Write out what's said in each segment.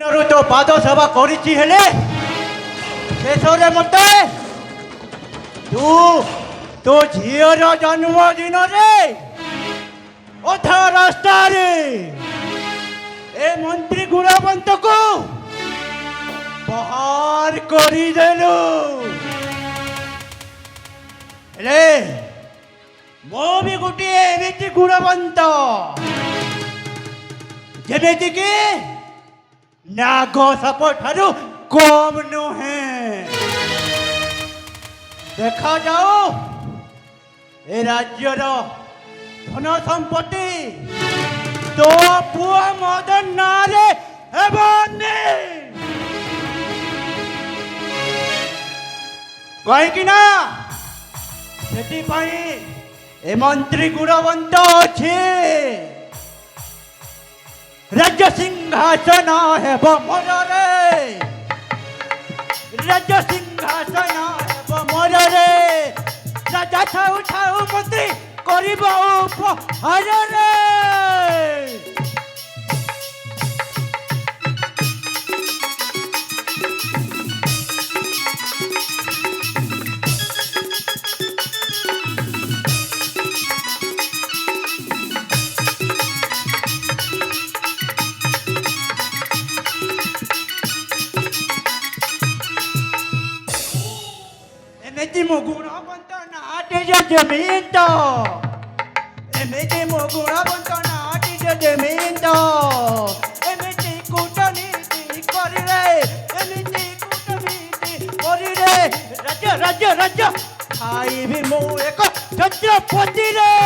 तो पाद सेवा करिछि हेले शेषरे मते तू तो झीर जन्मदिन रे अधा रास्ता रे ए मंत्री गुणवंत को बाहर करी देलु रे मो भी गोटे एमिति गुणवंत जेमिति कि नाग साप ठारू कम नुहे देखा जाओ ए राज्यर धन संपत्ति तो पुआ मदन नारे हेबनी कहीं ना सेठी पाई ए मंत्री गुणवंत अच्छे राज्य सिंहासन हेब मोर रे राज्य सिंहासन हेब मोर रे राजा छाऊ छाऊ मंत्री करिब उपहार रे गुणवंत नाटी जमीन तो एमिति मो गुणवंत नाटी जमीन तो एमिति कूटनीति करी रे एमिति कूटनीति करी रे राज्य राज्य राज्य खाइबी मो एक छत्रपति रे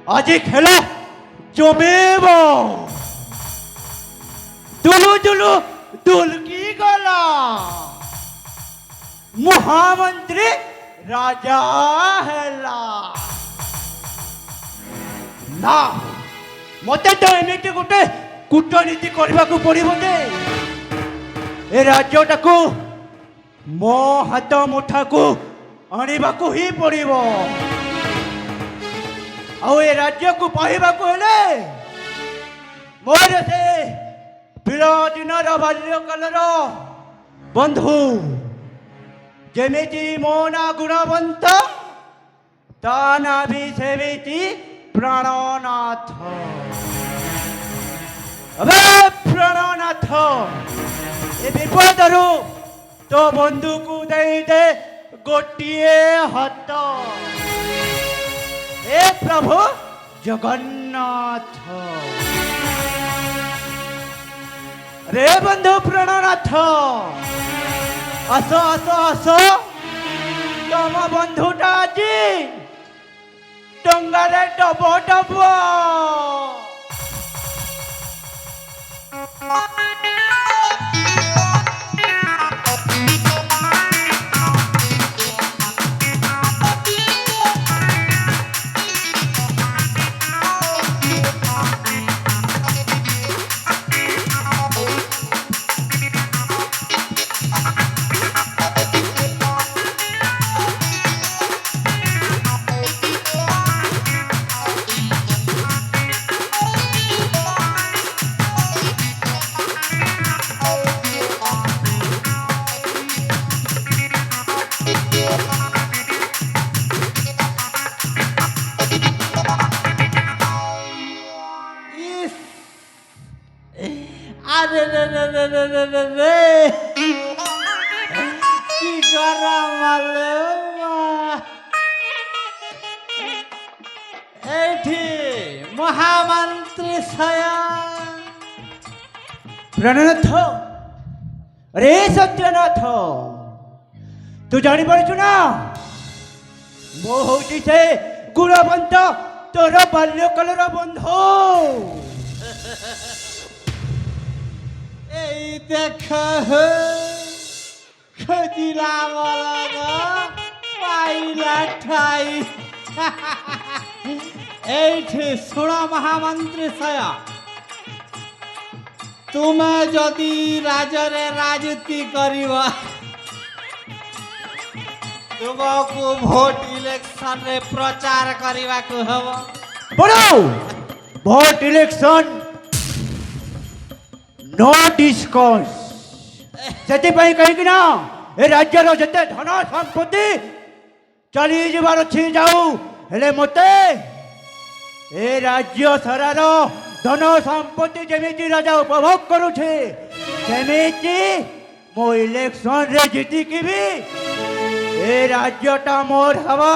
आज खेल जमेब दुलु दुलु दुलकी गला महामंत्री राजा हेला ना मते तो एमिति गोटे कूटनीति करबा को पड़िबो दे ए राज्यटा को मो हाथ मुठा को आनिबा को ही पड़िबो ଆଉ ଏ ରାଜ୍ୟକୁ ପାଇବାକୁ ହେଲେ ମୋର ସେ ପିଲାଦିନର ବାଲ୍ୟକାଳର ବନ୍ଧୁ ଯେମିତି ମୋ ନା ଗୁଣବନ୍ତ ତା ନା ବି ସେମିତି ପ୍ରାଣନାଥ ଏବେ ପ୍ରାଣନାଥ ଏ ବିପଦରୁ ତୋ ବନ୍ଧୁକୁ ଦେଇଦେ ଗୋଟିଏ ହାତ हे प्रभु जगन्नाथ रे बंधु प्रणनाथ आस आस आस तुम बंधुटा आज डंगारे डब डब अरे रे रे रे रे रे रे रे की गरम वाले एठी महामंत्री स्वयं प्रणनाथ रे सत्यनाथ तू जानी पारछु ना मो होची से गुणवंत तोर बाल्यकालर बंधु देख खजिला वाला ঠাই এইঠি শুণ মহামন্ত্রী সয়া তুমি যদি রাজরে রাজনীতি করিব ତୁମକୁ ଭୋଟ ଇଲେକ୍ସନରେ ପ୍ରଚାର କରିବାକୁ ହେବ। ବଡ଼ ଭୋଟ ଇଲେକ୍ସନ ନୋ ଡିସ୍କସ୍। ସେଥିପାଇଁ କାହିଁକି ନା ଏ ରାଜ୍ୟର ଯେତେ ଧନ ସମ୍ପତ୍ତି ଚାଲିଯିବାର ଅଛି ଯାଉ, ହେଲେ ମୋତେ ଏ ରାଜ୍ୟ ସାରାର ଧନ ସମ୍ପତ୍ତି ଯେମିତି ରାଜା ଉପଭୋଗ କରୁଛେ ସେମିତି ମୁଁ ଇଲେକ୍ସନରେ ଜିତିକି ବି ଏ ରାଜ୍ୟଟା ମୋର ହେବା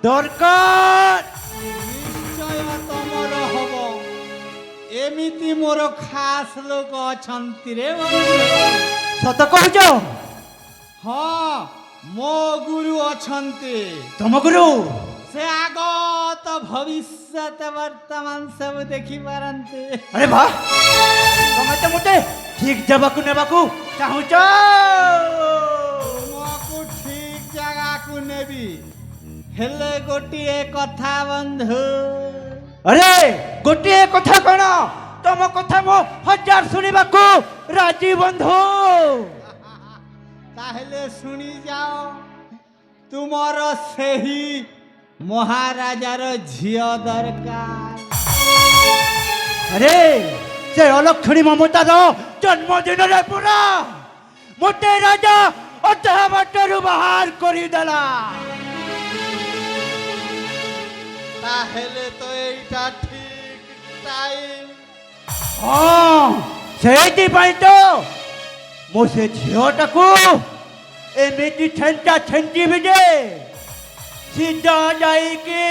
ଦରକାର। ନିଶ୍ଚୟ ତମର ହବ। ଏମିତି ମୋର ଖାସ ଲୋକ ଅଛନ୍ତି ରେ ସତ କହୁଛ? ହଁ ମୋ ଗୁରୁ ଅଛନ୍ତି। ତମ ଗୁରୁ? ସେ ଆଗତ ଭବିଷ୍ୟତ ବର୍ତ୍ତମାନ ସବୁ ଦେଖିପାରନ୍ତି। ଆରେ ବା, ତମେ ତ ମୋତେ ଠିକ ଜାଗାକୁ ନେବାକୁ ଚାହୁଁଛ। ଜାଗାକୁ ନେବି, ହେଲେ ଗୋଟିଏ କଥା ବନ୍ଧୁ। ଆରେ ଗୋଟିଏ କଥା କଣ, ତମ କଥା ମୁଁ ହଜାର ଶୁଣିବାକୁ ରାଜି ବନ୍ଧୁ। ତାହେଲେ ଶୁଣିଯାଅ, ତୁମର ସେହି ମହାରାଜାର ଝିଅ ଦରକାର। ଆରେ ସେ ଅଲକ୍ଷଣୀ ମମତାର ଜନ୍ମଦିନରେ ପୁରା ମୋତେ ରାଜା ଅଧା ବାଟରୁ ବାହାର କରିଦେଲା। ତାହେଲେ ତ ଏଇଟା ଠିକ ଟାଇମ୍। ହଁ, ସେଇଥିପାଇଁ ତ ମୁଁ ସେ ଝିଅଟାକୁ ଏମିତି ଛେଞ୍ଚା ଛେଞ୍ଚିବି ଯେ ସିଧା ଯାଇକି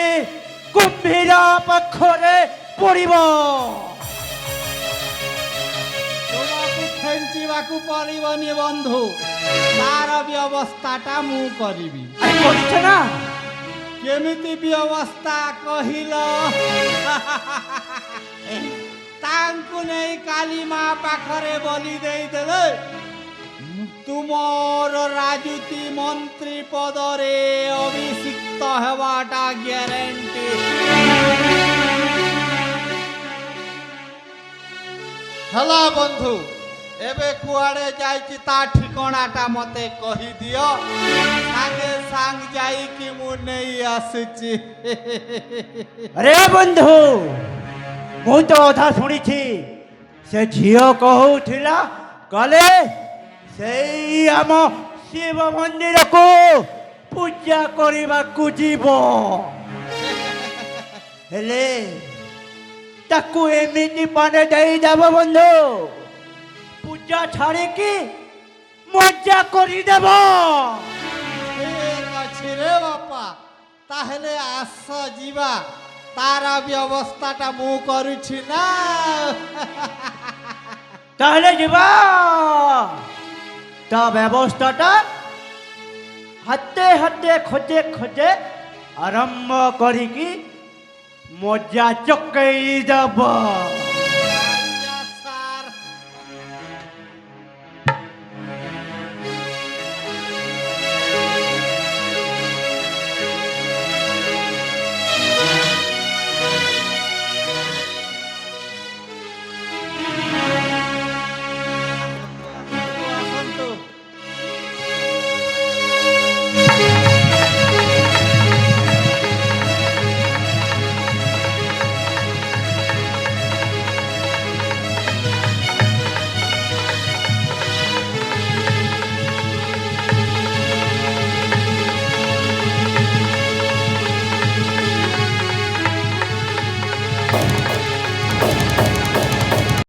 କୁମ୍ଭୀର ପାଖରେ ପଡ଼ିବ। ତୁମକୁ ଖେଞ୍ଚିବାକୁ ପଡ଼ିବନି ବନ୍ଧୁ, ତାର ବ୍ୟବସ୍ଥାଟା ମୁଁ କରିବି। କରିଛ ନା? କେମିତି ବ୍ୟବସ୍ଥା କହିଲ? ତାଙ୍କୁ ନେଇ କାଲି ମା ପାଖରେ ବଲି ଦେଇଦେଲେ ତୁମର ରାଜୁତି ମନ୍ତ୍ରୀ ପଦରେ ଅଭିଷିକ୍ତ ହେବାଟା ଗ୍ୟାରେଣ୍ଟି। ହେଲା ବନ୍ଧୁ, ଏବେ କୁଆଡ଼େ ଯାଇଛି ତା ଠିକଣାଟା ମୋତେ କହିଦିଅ, ସାଙ୍ଗେ ସାଙ୍ଗ ଯାଇକି ମୁଁ ନେଇ ଆସୁଛି। ଆରେ ବନ୍ଧୁ, ମୁଁ ତ ଅଧା ଶୁଣିଛି। ସେ ଝିଅ କହୁଥିଲା କାଳେ ସେଇ ଆମ ଶିବ ମନ୍ଦିରକୁ ପୂଜା କରିବାକୁ ଯିବ। ହେଲେ ତାକୁ ଏମିତି ପାନେ ଦେଇଦେବ ବନ୍ଧୁ, ପୂଜା ଛାଡ଼ିକି ମଜା କରିଦେବ। ଠିକ ଅଛି ରେ ବାପା, ତାହେଲେ ଆସ ଯିବା। ତାର ବ୍ୟବସ୍ଥାଟା ମୁଁ କରୁଛି ନା। ତାହେଲେ ଯିବା। ତା ବ୍ୟବସ୍ଥାଟା ହାତେ ହାତେ ଖୋଜେ ଖୋଜେ ଆରମ୍ଭ କରିକି ମଜା ଚକେଇ ଦେବ।